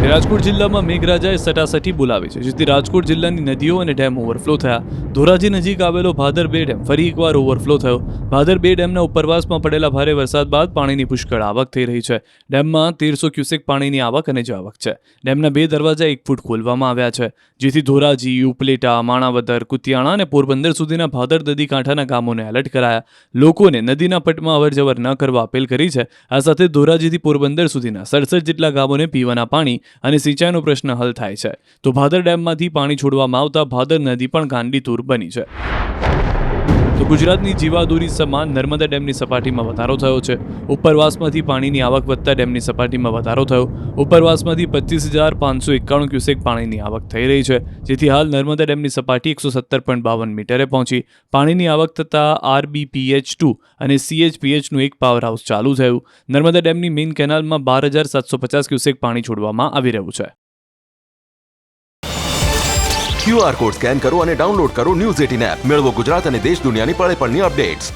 રાજકોટ જિલ્લામાં મેઘરાજાએ સટાસટી બોલાવી છે, જેથી રાજકોટ જિલ્લાની નદીઓ અને ડેમ ઓવરફ્લો થયા. ધોરાજી નજીક આવેલો ભાદર 2 ડેમ ફરી એકવાર ઓવરફ્લો થયો. ભાદર 2 ડેમના ઉપરવાસમાં પડેલા ભારે વરસાદ બાદ પાણીની પુષ્કળ આવક થઈ રહી છે. ડેમમાં 1300 ક્યુસેક પાણીની આવક અને જાવક છે. ડેમના 2 દરવાજા 1 ફૂટ ખોલવામાં આવ્યા છે, જેથી ધોરાજી, ઉપલેટા, માણાવદર, કુતિયાણા અને પોરબંદર સુધીના ભાદર નદી કાંઠાના ગામોને એલર્ટ કરાયા. લોકોને નદીના પટમાં અવરજવર ન કરવા અપીલ કરી છે. આ સાથે ધોરાજીથી પોરબંદર સુધીના 67 જેટલા ગામોને પીવાના પાણી અને સિંચાઈનો પ્રશ્ન હલ થાય છે. તો ભાદર ડેમમાંથી પાણી છોડવામાં આવતા ભાદર નદી પણ ગાંડીતુર બની છે. તો ગુજરાતની જીવાદોરી સમાન નર્મદા ડેમની સપાટીમાં વધારો થયો છે. ઉપરવાસમાંથી પાણીની આવક વધતા ડેમની સપાટીમાં વધારો થયો. ઉપરવાસમાંથી 25,591 ક્યુસેક પાણીની આવક થઈ રહી છે, જેથી હાલ નર્મદા ડેમની સપાટી 117.52 મીટરે પહોંચી. પાણીની આવક થતાં RBPH2 અને CHPHનું એક પાવર હાઉસ ચાલુ થયું. નર્મદા ડેમની મેઇન કેનાલમાં 12,750 ક્યુસેક પાણી છોડવામાં આવી રહ્યું છે. QR કોડ સ્કેન કરો અને ડાઉનલોડ કરો ન્યૂઝ 18 એપ. મેળવો ગુજરાત અને દેશ દુનિયાની પળે પળની અપડેટ્સ.